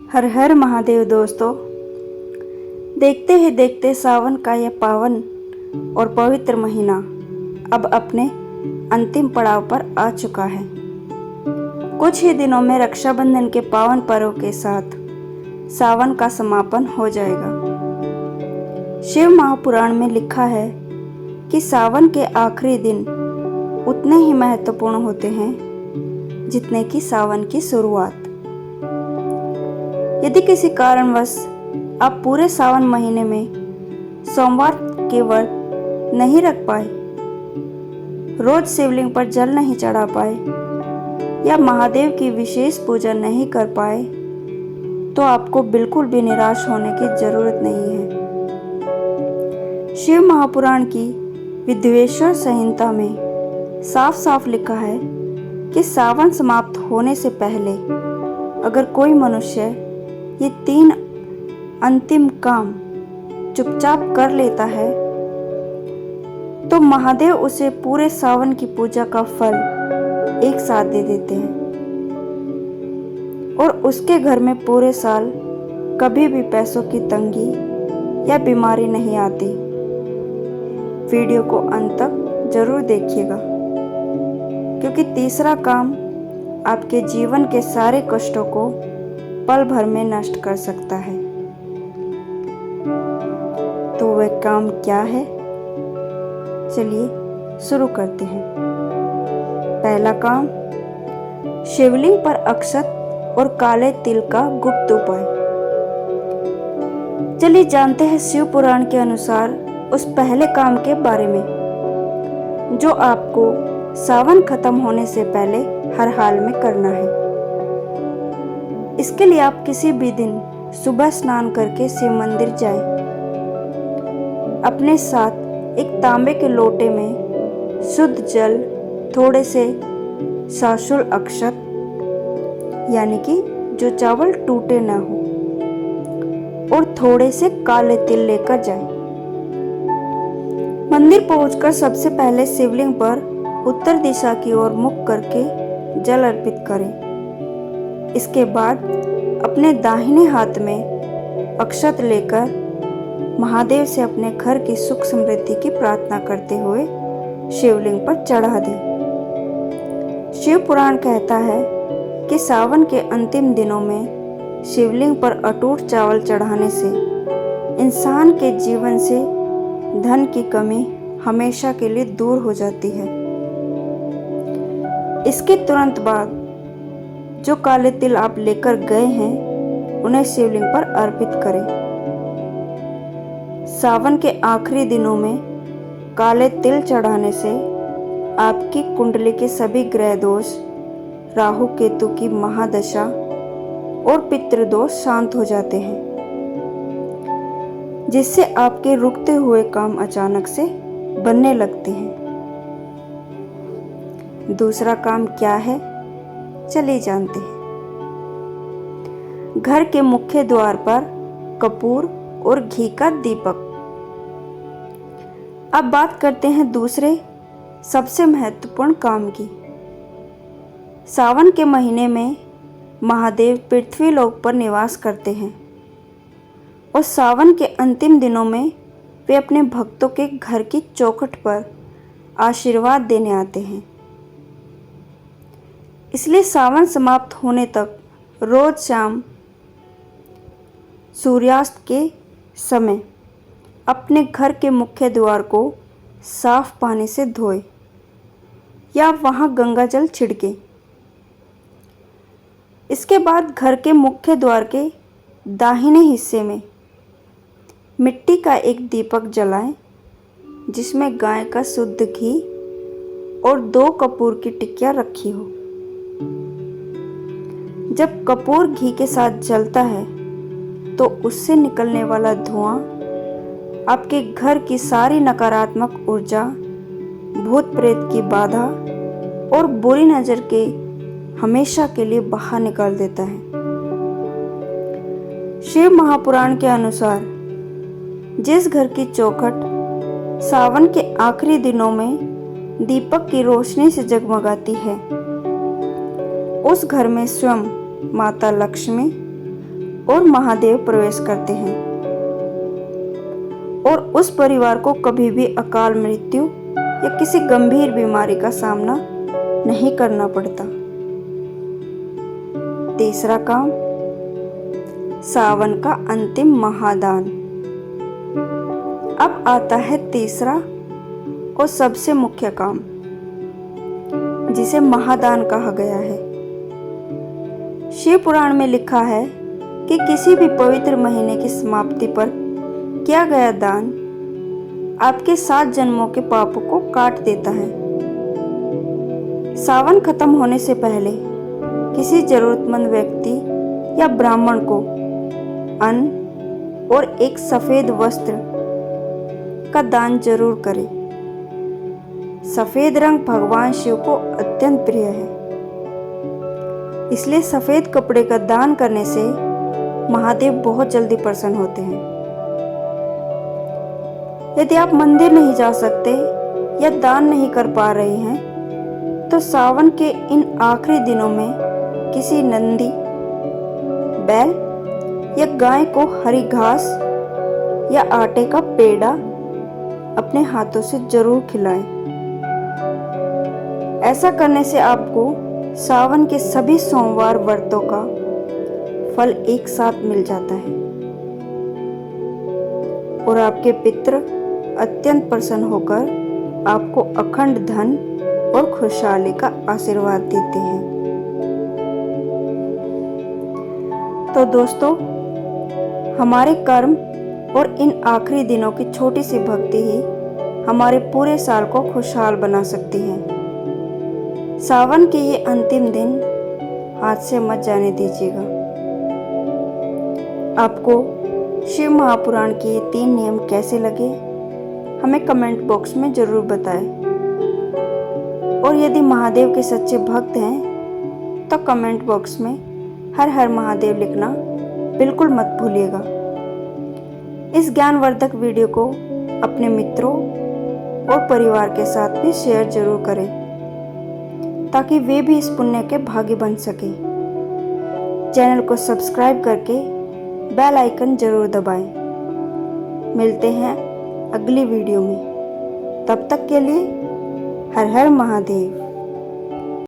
हर हर महादेव दोस्तों। देखते ही देखते सावन का यह पावन और पवित्र महीना अब अपने अंतिम पड़ाव पर आ चुका है। कुछ ही दिनों में रक्षाबंधन के पावन पर्व के साथ सावन का समापन हो जाएगा। शिव महापुराण में लिखा है कि सावन के आखिरी दिन उतने ही महत्वपूर्ण होते हैं जितने कि सावन की शुरुआत। यदि किसी कारणवश आप पूरे सावन महीने में सोमवार के व्रत नहीं रख पाए, रोज शिवलिंग पर जल नहीं चढ़ा पाए या महादेव की विशेष पूजा नहीं कर पाए, तो आपको बिल्कुल भी निराश होने की जरूरत नहीं है। शिव महापुराण की विद्वेश्वर संहिता में साफ साफ लिखा है कि सावन समाप्त होने से पहले अगर कोई मनुष्य ये 3 अंतिम काम चुपचाप कर लेता है तो महादेव उसे पूरे सावन की पूजा का फल एक साथ दे देते हैं और उसके घर में पूरे साल कभी भी पैसों की तंगी या बीमारी नहीं आती। वीडियो को अंत तक जरूर देखिएगा, क्योंकि तीसरा काम आपके जीवन के सारे कष्टों को पल भर में नष्ट कर सकता है। तो वह काम क्या है, चलिए शुरू करते हैं। पहला काम, शिवलिंग पर अक्षत और काले तिल का गुप्त उपाय। चलिए जानते हैं शिव पुराण के अनुसार उस पहले काम के बारे में जो आपको सावन खत्म होने से पहले हर हाल में करना है। इसके लिए आप किसी भी दिन सुबह स्नान करके शिव मंदिर जाएं। अपने साथ एक तांबे के लोटे में शुद्ध जल, थोड़े से साशुल अक्षत यानी कि जो चावल टूटे न हो, और थोड़े से काले तिल लेकर जाएं। मंदिर पहुंचकर सबसे पहले शिवलिंग पर उत्तर दिशा की ओर मुख करके जल अर्पित करें। इसके बाद अपने दाहिने हाथ में अक्षत लेकर महादेव से अपने घर की सुख समृद्धि की प्रार्थना करते हुए शिवलिंग पर चढ़ा दें। शिव पुराण कहता है कि सावन के अंतिम दिनों में शिवलिंग पर अटूट चावल चढ़ाने से इंसान के जीवन से धन की कमी हमेशा के लिए दूर हो जाती है। इसके तुरंत बाद जो काले तिल आप लेकर गए हैं उन्हें शिवलिंग पर अर्पित करें। सावन के आखिरी दिनों में काले तिल चढ़ाने से आपकी कुंडली के सभी ग्रह दोष, राहु केतु की महादशा और पितृदोष शांत हो जाते हैं, जिससे आपके रुकते हुए काम अचानक से बनने लगते हैं। दूसरा काम क्या है, चलिए जानते हैं। घर के मुख्य द्वार पर कपूर और घी का दीपक। अब बात करते हैं दूसरे सबसे महत्वपूर्ण काम की। सावन के महीने में महादेव पृथ्वी लोक पर निवास करते हैं और सावन के अंतिम दिनों में वे अपने भक्तों के घर की चौखट पर आशीर्वाद देने आते हैं। इसलिए सावन समाप्त होने तक रोज शाम सूर्यास्त के समय अपने घर के मुख्य द्वार को साफ पानी से धोएं या वहां गंगा जल छिड़कें। इसके बाद घर के मुख्य द्वार के दाहिने हिस्से में मिट्टी का एक दीपक जलाएं, जिसमें गाय का शुद्ध घी और 2 कपूर की टिकिया रखी हो। जब कपूर घी के साथ जलता है तो उससे निकलने वाला धुआं आपके घर की सारी नकारात्मक ऊर्जा, भूत प्रेत की बाधा और बुरी नजर के हमेशा के लिए बाहर निकाल देता है। शिव महापुराण के अनुसार जिस घर की चौखट सावन के आखिरी दिनों में दीपक की रोशनी से जगमगाती है, उस घर में स्वयं माता लक्ष्मी और महादेव प्रवेश करते हैं और उस परिवार को कभी भी अकाल मृत्यु या किसी गंभीर बीमारी का सामना नहीं करना पड़ता। तीसरा काम, सावन का अंतिम महादान। अब आता है तीसरा और सबसे मुख्य काम, जिसे महादान कहा गया है। शिव पुराण में लिखा है कि किसी भी पवित्र महीने की समाप्ति पर किया गया दान आपके 7 जन्मों के पापों को काट देता है। सावन खत्म होने से पहले किसी जरूरतमंद व्यक्ति या ब्राह्मण को अन्न और एक सफेद वस्त्र का दान जरूर करें। सफेद रंग भगवान शिव को अत्यंत प्रिय है, इसलिए सफेद कपड़े का दान करने से महादेव बहुत जल्दी प्रसन्न होते हैं। यदि आप मंदिर नहीं जा सकते या दान नहीं कर पा रहे हैं, तो सावन के इन आखिरी दिनों में किसी नंदी, बैल या गाय को हरी घास या आटे का पेड़ा अपने हाथों से जरूर खिलाएं। ऐसा करने से आपको सावन के सभी सोमवार व्रतों का फल एक साथ मिल जाता है और आपके पितृ अत्यंत प्रसन्न होकर आपको अखंड धन और खुशहाली का आशीर्वाद देते हैं। तो दोस्तों, हमारे कर्म और इन आखिरी दिनों की छोटी सी भक्ति ही हमारे पूरे साल को खुशहाल बना सकती है। सावन के ये अंतिम दिन हाथ से मत जाने दीजिएगा। आपको शिव महापुराण के ये 3 नियम कैसे लगे, हमें कमेंट बॉक्स में जरूर बताएं। और यदि महादेव के सच्चे भक्त हैं तो कमेंट बॉक्स में हर हर महादेव लिखना बिल्कुल मत भूलिएगा। इस ज्ञानवर्धक वीडियो को अपने मित्रों और परिवार के साथ भी शेयर जरूर करें, ताकि वे भी इस पुण्य के भागी बन सके। चैनल को सब्सक्राइब करके बेल आइकन जरूर दबाएं। मिलते हैं अगली वीडियो में, तब तक के लिए हर हर महादेव।